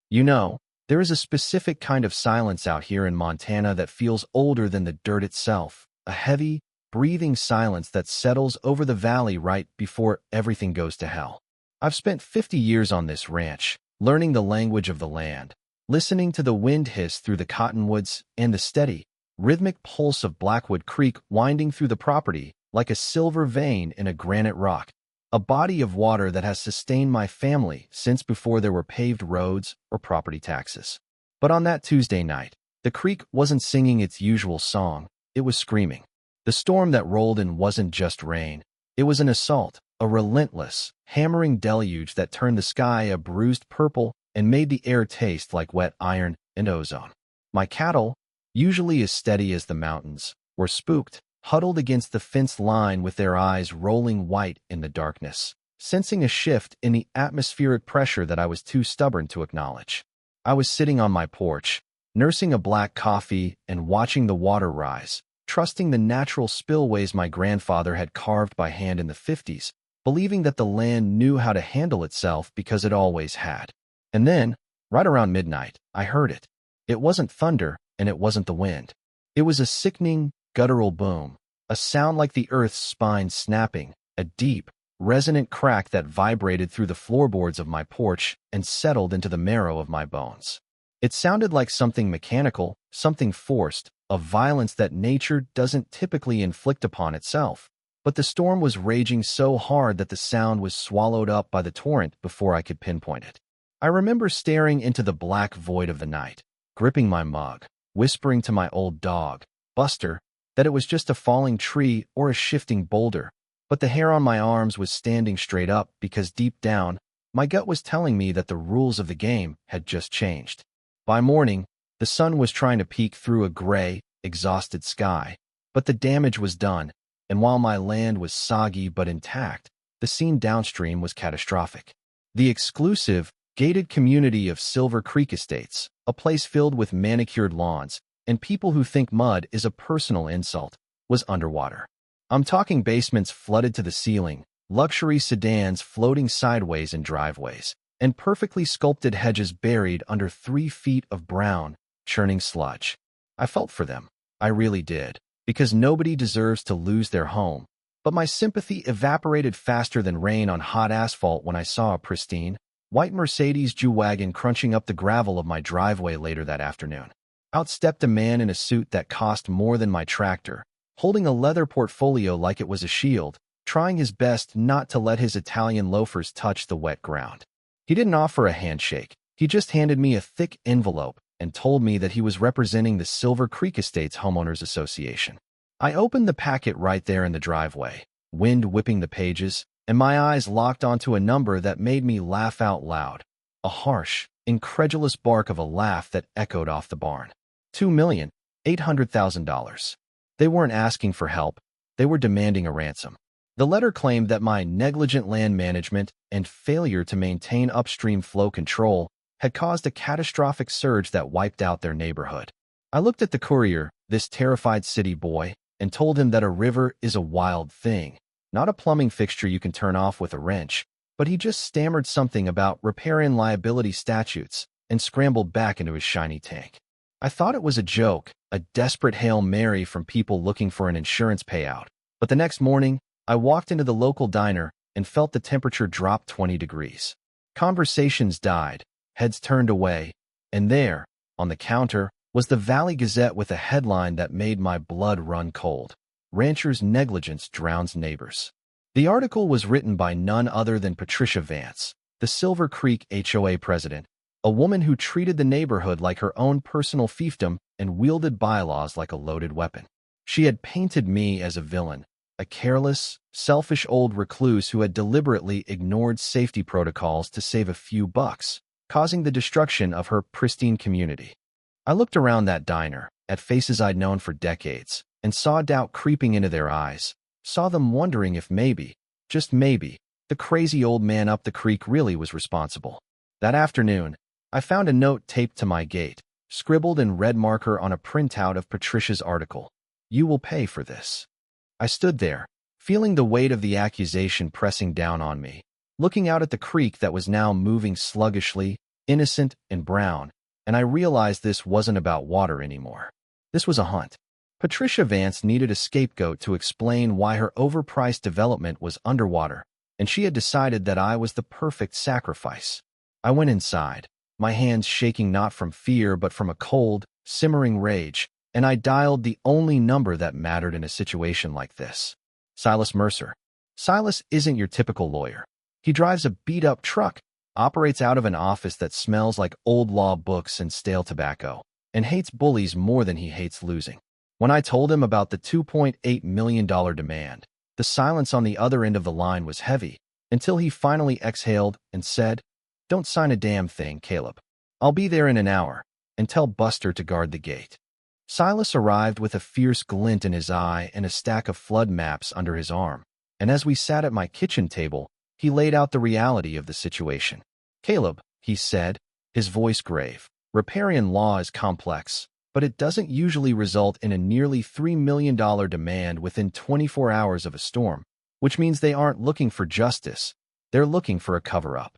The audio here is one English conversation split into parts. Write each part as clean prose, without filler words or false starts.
You know, there is a specific kind of silence out here in Montana that feels older than the dirt itself, a heavy, breathing silence that settles over the valley right before everything goes to hell. I've spent 50 years on this ranch, learning the language of the land, listening to the wind hiss through the cottonwoods and the steady, rhythmic pulse of Blackwood Creek winding through the property like a silver vein in a granite rock, a body of water that has sustained my family since before there were paved roads or property taxes. But on that Tuesday night, the creek wasn't singing its usual song, it was screaming. The storm that rolled in wasn't just rain, it was an assault, a relentless, hammering deluge that turned the sky a bruised purple and made the air taste like wet iron and ozone. My cattle, usually as steady as the mountains, were spooked, huddled against the fence line with their eyes rolling white in the darkness, sensing a shift in the atmospheric pressure that I was too stubborn to acknowledge. I was sitting on my porch, nursing a black coffee and watching the water rise, trusting the natural spillways my grandfather had carved by hand in the 50s, believing that the land knew how to handle itself because it always had. And then, right around midnight, I heard it. It wasn't thunder, and it wasn't the wind. It was a sickening, guttural boom, a sound like the earth's spine snapping, a deep, resonant crack that vibrated through the floorboards of my porch and settled into the marrow of my bones. It sounded like something mechanical, something forced, a violence that nature doesn't typically inflict upon itself. But the storm was raging so hard that the sound was swallowed up by the torrent before I could pinpoint it. I remember staring into the black void of the night, gripping my mug, whispering to my old dog, Buster, that it was just a falling tree or a shifting boulder, but the hair on my arms was standing straight up because deep down, my gut was telling me that the rules of the game had just changed. By morning, the sun was trying to peek through a gray, exhausted sky, but the damage was done, and while my land was soggy but intact, the scene downstream was catastrophic. The exclusive, gated community of Silver Creek Estates, a place filled with manicured lawns and people who think mud is a personal insult, was underwater. I'm talking basements flooded to the ceiling, luxury sedans floating sideways in driveways, and perfectly sculpted hedges buried under 3 feet of brown, churning sludge. I felt for them. I really did, because nobody deserves to lose their home. But my sympathy evaporated faster than rain on hot asphalt when I saw a pristine, white Mercedes G-Wagon crunching up the gravel of my driveway later that afternoon. Out stepped a man in a suit that cost more than my tractor, holding a leather portfolio like it was a shield, trying his best not to let his Italian loafers touch the wet ground. He didn't offer a handshake. He just handed me a thick envelope and told me that he was representing the Silver Creek Estates Homeowners Association. I opened the packet right there in the driveway, wind whipping the pages, and my eyes locked onto a number that made me laugh out loud. A harsh, incredulous bark of a laugh that echoed off the barn. $2,800,000. They weren't asking for help. They were demanding a ransom. The letter claimed that my negligent land management and failure to maintain upstream flow control had caused a catastrophic surge that wiped out their neighborhood. I looked at the courier, this terrified city boy, and told him that a river is a wild thing, not a plumbing fixture you can turn off with a wrench, but he just stammered something about riparian liability statutes and scrambled back into his shiny tank. I thought it was a joke, a desperate Hail Mary from people looking for an insurance payout, but the next morning, I walked into the local diner and felt the temperature drop 20 degrees. Conversations died, heads turned away, and there, on the counter, was the Valley Gazette with a headline that made my blood run cold. Rancher's negligence drowns neighbors. The article was written by none other than Patricia Vance, the Silver Creek HOA president, a woman who treated the neighborhood like her own personal fiefdom and wielded bylaws like a loaded weapon. She had painted me as a villain, a careless, selfish old recluse who had deliberately ignored safety protocols to save a few bucks, causing the destruction of her pristine community. I looked around that diner, at faces I'd known for decades, and saw doubt creeping into their eyes, saw them wondering if maybe, just maybe, the crazy old man up the creek really was responsible. That afternoon, I found a note taped to my gate, scribbled in red marker on a printout of Patricia's article. "You will pay for this." I stood there, feeling the weight of the accusation pressing down on me, looking out at the creek that was now moving sluggishly, innocent and brown, and I realized this wasn't about water anymore. This was a hunt. Patricia Vance needed a scapegoat to explain why her overpriced development was underwater, and she had decided that I was the perfect sacrifice. I went inside, my hands shaking not from fear but from a cold, simmering rage, and I dialed the only number that mattered in a situation like this. Silas Mercer. Silas isn't your typical lawyer. He drives a beat-up truck, operates out of an office that smells like old law books and stale tobacco, and hates bullies more than he hates losing. When I told him about the $2.8 million demand, the silence on the other end of the line was heavy, until he finally exhaled and said, "Don't sign a damn thing, Caleb. I'll be there in an hour, and tell Buster to guard the gate." Silas arrived with a fierce glint in his eye and a stack of flood maps under his arm, and as we sat at my kitchen table, he laid out the reality of the situation. "Caleb," he said, his voice grave, "riparian law is complex, but it doesn't usually result in a nearly $3 million demand within 24 hours of a storm, which means they aren't looking for justice, they're looking for a cover-up."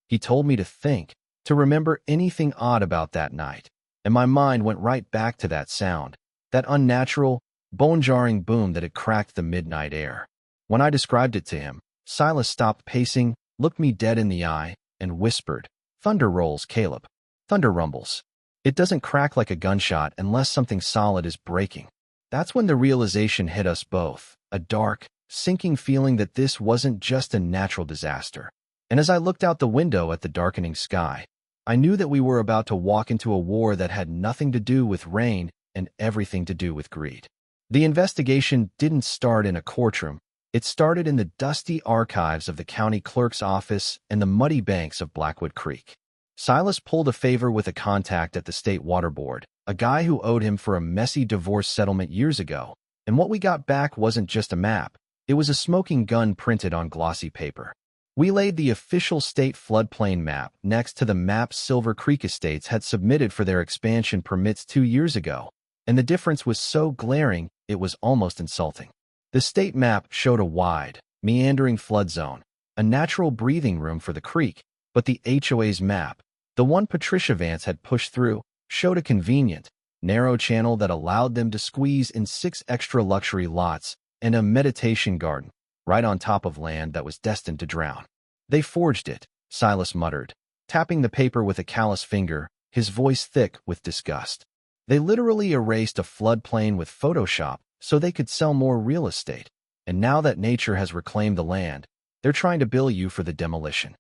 He told me to think, to remember anything odd about that night, and my mind went right back to that sound, that unnatural, bone-jarring boom that had cracked the midnight air. When I described it to him, Silas stopped pacing, looked me dead in the eye, and whispered, "Thunder rolls, Caleb. Thunder rumbles. It doesn't crack like a gunshot unless something solid is breaking." That's when the realization hit us both, a dark, sinking feeling that this wasn't just a natural disaster. And as I looked out the window at the darkening sky, I knew that we were about to walk into a war that had nothing to do with rain and everything to do with greed. The investigation didn't start in a courtroom. It started in the dusty archives of the county clerk's office and the muddy banks of Blackwood Creek. Silas pulled a favor with a contact at the state water board, a guy who owed him for a messy divorce settlement years ago, and what we got back wasn't just a map, it was a smoking gun printed on glossy paper. We laid the official state floodplain map next to the map Silver Creek Estates had submitted for their expansion permits 2 years ago, and the difference was so glaring it was almost insulting. The state map showed a wide, meandering flood zone, a natural breathing room for the creek, but the HOA's map, the one Patricia Vance had pushed through, showed a convenient, narrow channel that allowed them to squeeze in 6 extra luxury lots and a meditation garden, right on top of land that was destined to drown. "They forged it," Silas muttered, tapping the paper with a callous finger, his voice thick with disgust. "They literally erased a floodplain with Photoshop so they could sell more real estate, and now that nature has reclaimed the land, they're trying to bill you for the demolition."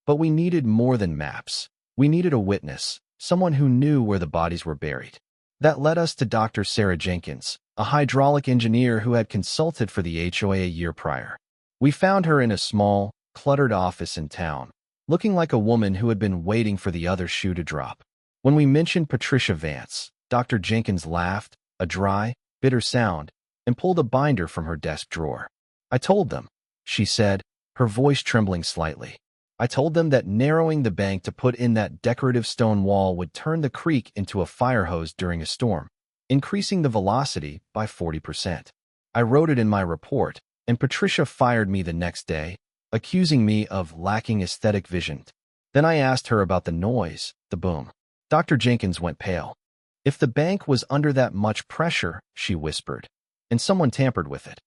But we needed more than maps. We needed a witness, someone who knew where the bodies were buried. That led us to Dr. Sarah Jenkins, a hydraulic engineer who had consulted for the HOA a year prior. We found her in a small, cluttered office in town, looking like a woman who had been waiting for the other shoe to drop. When we mentioned Patricia Vance, Dr. Jenkins laughed, a dry, bitter sound, and pulled a binder from her desk drawer. "I told them," she said, her voice trembling slightly. "I told them that narrowing the bank to put in that decorative stone wall would turn the creek into a fire hose during a storm, increasing the velocity by 40%. I wrote it in my report, and Patricia fired me the next day, accusing me of lacking aesthetic vision. Then I asked her about the noise, the boom. Dr. Jenkins went pale. "If the bank was under that much pressure," she whispered, "and someone tampered with it.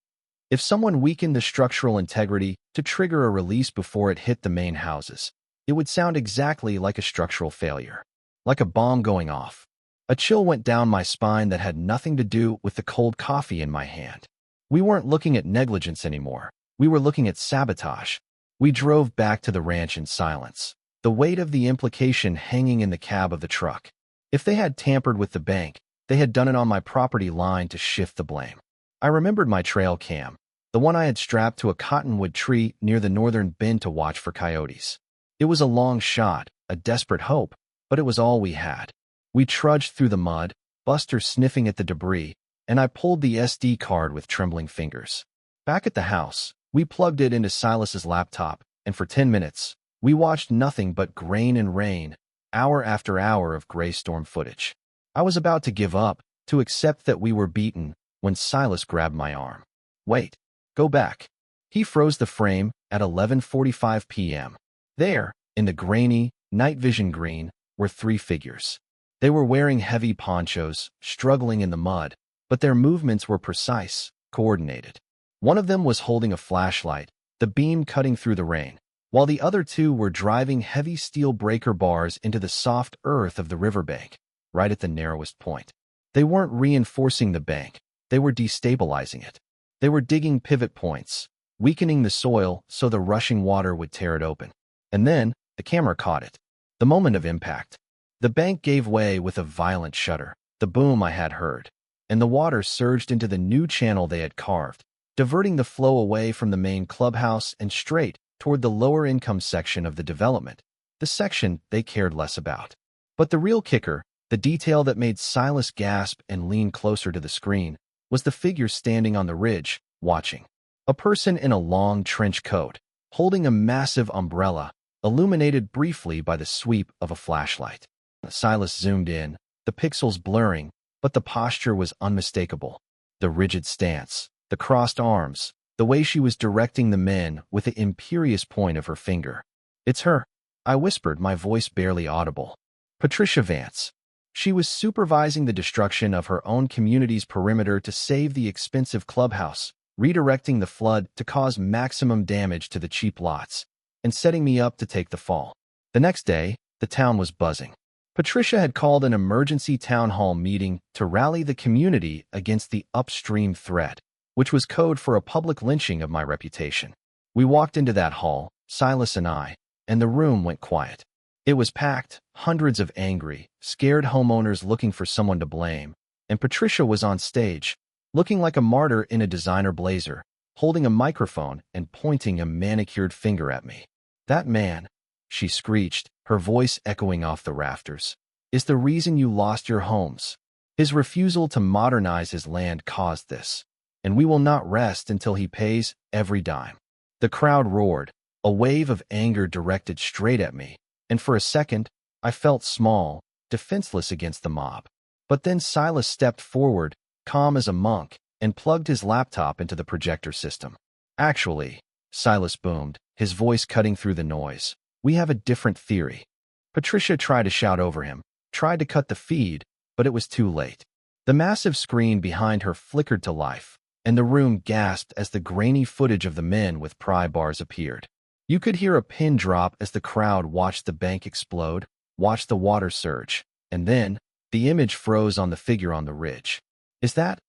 If someone weakened the structural integrity to trigger a release before it hit the main houses, it would sound exactly like a structural failure, like a bomb going off." A chill went down my spine that had nothing to do with the cold coffee in my hand. We weren't looking at negligence anymore. We were looking at sabotage. We drove back to the ranch in silence, the weight of the implication hanging in the cab of the truck. If they had tampered with the bank, they had done it on my property line to shift the blame. I remembered my trail cam, the one I had strapped to a cottonwood tree near the northern bend to watch for coyotes. It was a long shot, a desperate hope, but it was all we had. We trudged through the mud, Buster sniffing at the debris, and I pulled the SD card with trembling fingers. Back at the house, we plugged it into Silas's laptop, and for 10 minutes, we watched nothing but grain and rain, hour after hour of gray storm footage. I was about to give up, to accept that we were beaten, when Silas grabbed my arm. "Wait, go back." He froze the frame at 11:45 p.m. There, in the grainy, night vision green, were three figures. They were wearing heavy ponchos, struggling in the mud, but their movements were precise, coordinated. One of them was holding a flashlight, the beam cutting through the rain, while the other two were driving heavy steel breaker bars into the soft earth of the riverbank, right at the narrowest point. They weren't reinforcing the bank, they were destabilizing it. They were digging pivot points, weakening the soil so the rushing water would tear it open. And then, the camera caught it. The moment of impact. The bank gave way with a violent shudder, the boom I had heard, and the water surged into the new channel they had carved, diverting the flow away from the main clubhouse and straight toward the lower-income section of the development, the section they cared less about. But the real kicker, the detail that made Silas gasp and lean closer to the screen, was the figure standing on the ridge, watching. A person in a long trench coat, holding a massive umbrella, illuminated briefly by the sweep of a flashlight. Silas zoomed in, the pixels blurring, but the posture was unmistakable. The rigid stance, the crossed arms, the way she was directing the men with the imperious point of her finger. "It's her," I whispered, my voice barely audible. "Patricia Vance." She was supervising the destruction of her own community's perimeter to save the expensive clubhouse, redirecting the flood to cause maximum damage to the cheap lots, and setting me up to take the fall. The next day, the town was buzzing. Patricia had called an emergency town hall meeting to rally the community against the upstream threat, which was code for a public lynching of my reputation. We walked into that hall, Silas and I, and the room went quiet. It was packed, hundreds of angry, scared homeowners looking for someone to blame, and Patricia was on stage, looking like a martyr in a designer blazer, holding a microphone and pointing a manicured finger at me. "That man," she screeched, her voice echoing off the rafters, "is the reason you lost your homes. His refusal to modernize his land caused this, and we will not rest until he pays every dime." The crowd roared, a wave of anger directed straight at me, and for a second, I felt small, defenseless against the mob. But then Silas stepped forward, calm as a monk, and plugged his laptop into the projector system. "Actually," Silas boomed, his voice cutting through the noise, "we have a different theory." Patricia tried to shout over him, tried to cut the feed, but it was too late. The massive screen behind her flickered to life, and the room gasped as the grainy footage of the men with pry bars appeared. You could hear a pin drop as the crowd watched the bank explode, watched the water surge, and then the image froze on the figure on the ridge. Is that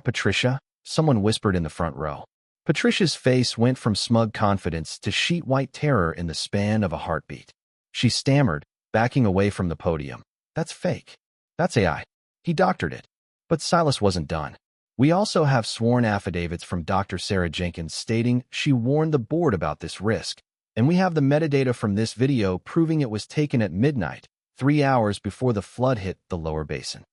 Patricia?" someone whispered in the front row. Patricia's face went from smug confidence to sheet-white terror in the span of a heartbeat. She stammered, backing away from the podium. "That's fake. That's AI. He doctored it." But Silas wasn't done. "We also have sworn affidavits from Dr. Sarah Jenkins stating she warned the board about this risk, and we have the metadata from this video proving it was taken at midnight, 3 hours before the flood hit the lower basin."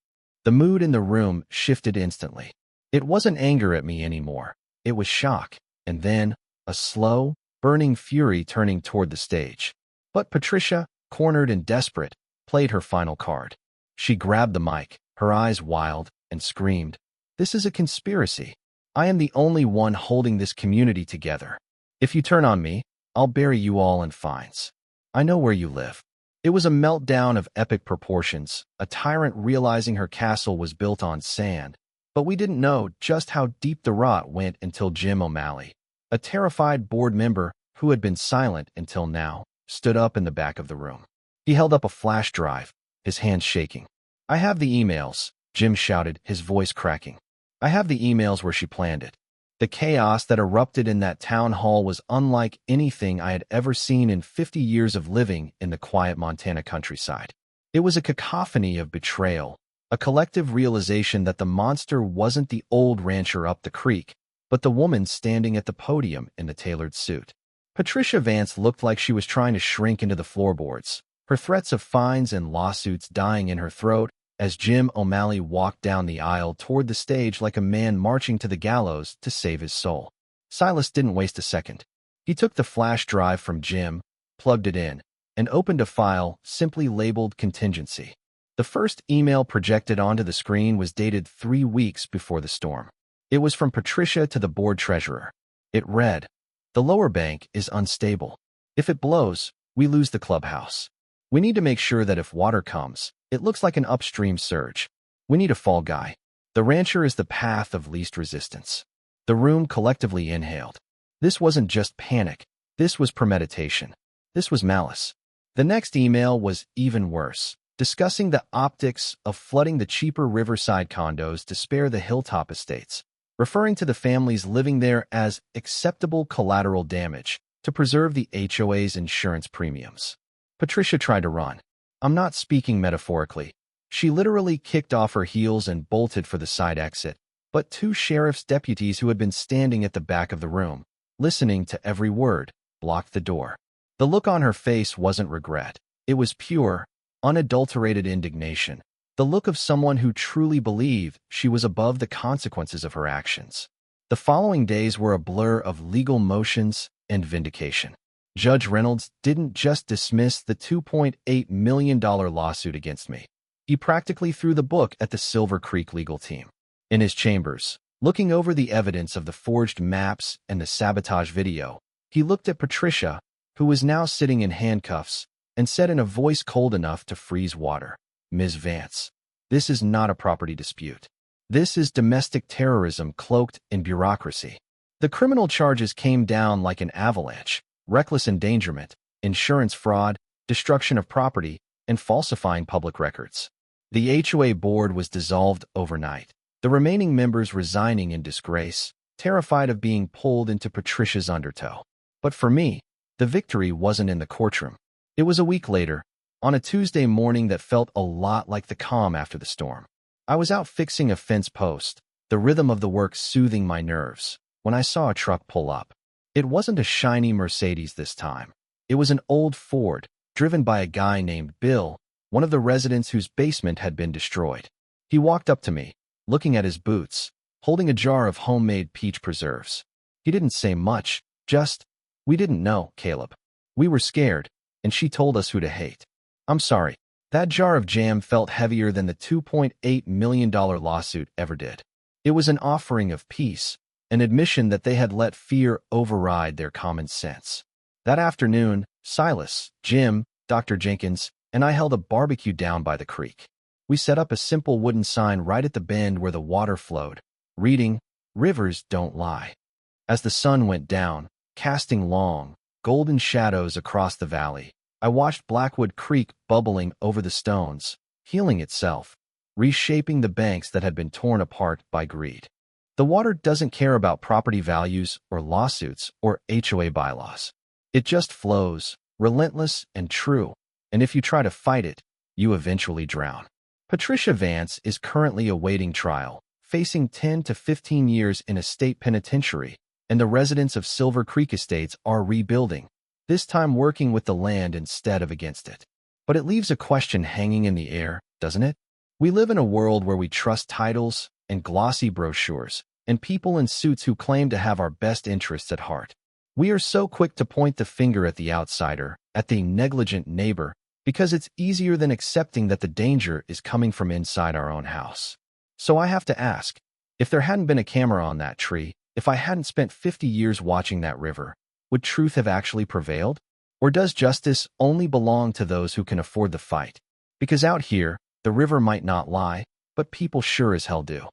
The mood in the room shifted instantly. It wasn't anger at me anymore. It was shock, and then a slow, burning fury turning toward the stage. But Patricia, cornered and desperate, played her final card. She grabbed the mic, her eyes wild, and screamed, "This is a conspiracy. I am the only one holding this community together. If you turn on me, I'll bury you all in fines. I know where you live." It was a meltdown of epic proportions, a tyrant realizing her castle was built on sand. But we didn't know just how deep the rot went until Jim O'Malley, a terrified board member who had been silent until now, stood up in the back of the room. He held up a flash drive, his hands shaking. "I have the emails," Jim shouted, his voice cracking. "I have the emails where she planned it." The chaos that erupted in that town hall was unlike anything I had ever seen in 50 years of living in the quiet Montana countryside. It was a cacophony of betrayal, a collective realization that the monster wasn't the old rancher up the creek, but the woman standing at the podium in the tailored suit. Patricia Vance looked like she was trying to shrink into the floorboards, her threats of fines and lawsuits dying in her throat as Jim O'Malley walked down the aisle toward the stage like a man marching to the gallows to save his soul. Silas didn't waste a second. He took the flash drive from Jim, plugged it in, and opened a file simply labeled contingency. The first email projected onto the screen was dated 3 weeks before the storm. It was from Patricia to the board treasurer. It read, "The lower bank is unstable. If it blows, we lose the clubhouse. We need to make sure that if water comes, it looks like an upstream surge. We need a fall guy. The rancher is the path of least resistance. The room collectively inhaled. This wasn't just panic. This was premeditation. This was malice. The next email was even worse, discussing the optics of flooding the cheaper riverside condos to spare the hilltop estates, referring to the families living there as acceptable collateral damage to preserve the HOA's insurance premiums. Patricia tried to run. I'm not speaking metaphorically. She literally kicked off her heels and bolted for the side exit, but two sheriff's deputies who had been standing at the back of the room, listening to every word, blocked the door. The look on her face wasn't regret. It was pure, unadulterated indignation, the look of someone who truly believed she was above the consequences of her actions. The following days were a blur of legal motions and vindication. Judge Reynolds didn't just dismiss the $2.8 million lawsuit against me. He practically threw the book at the Silver Creek legal team. In his chambers, looking over the evidence of the forged maps and the sabotage video, he looked at Patricia, who was now sitting in handcuffs, and said in a voice cold enough to freeze water, "Ms. Vance, this is not a property dispute. This is domestic terrorism cloaked in bureaucracy." The criminal charges came down like an avalanche: reckless endangerment, insurance fraud, destruction of property, and falsifying public records. The HOA board was dissolved overnight, the remaining members resigning in disgrace, terrified of being pulled into Patricia's undertow. But for me, the victory wasn't in the courtroom. It was a week later, on a Tuesday morning that felt a lot like the calm after the storm. I was out fixing a fence post, the rhythm of the work soothing my nerves, when I saw a truck pull up. It wasn't a shiny Mercedes this time. It was an old Ford, driven by a guy named Bill, one of the residents whose basement had been destroyed. He walked up to me, looking at his boots, holding a jar of homemade peach preserves. He didn't say much, just, "We didn't know, Caleb. We were scared, and she told us who to hate." I'm sorry. That jar of jam felt heavier than the $2.8 million lawsuit ever did. It was an offering of peace, an admission that they had let fear override their common sense. That afternoon, Silas, Jim, Dr. Jenkins, and I held a barbecue down by the creek. We set up a simple wooden sign right at the bend where the water flowed, reading, "Rivers don't lie." As the sun went down, casting long, golden shadows across the valley, I watched Blackwood Creek bubbling over the stones, healing itself, reshaping the banks that had been torn apart by greed. The water doesn't care about property values or lawsuits or HOA bylaws. It just flows, relentless and true, and if you try to fight it, you eventually drown. Patricia Vance is currently awaiting trial, facing 10 to 15 years in a state penitentiary, and the residents of Silver Creek Estates are rebuilding, this time working with the land instead of against it. But it leaves a question hanging in the air, doesn't it? We live in a world where we trust titles and glossy brochures, and people in suits who claim to have our best interests at heart. We are so quick to point the finger at the outsider, at the negligent neighbor, because it's easier than accepting that the danger is coming from inside our own house. So I have to ask, if there hadn't been a camera on that tree, if I hadn't spent 50 years watching that river, would truth have actually prevailed? Or does justice only belong to those who can afford the fight? Because out here, the river might not lie, but people sure as hell do.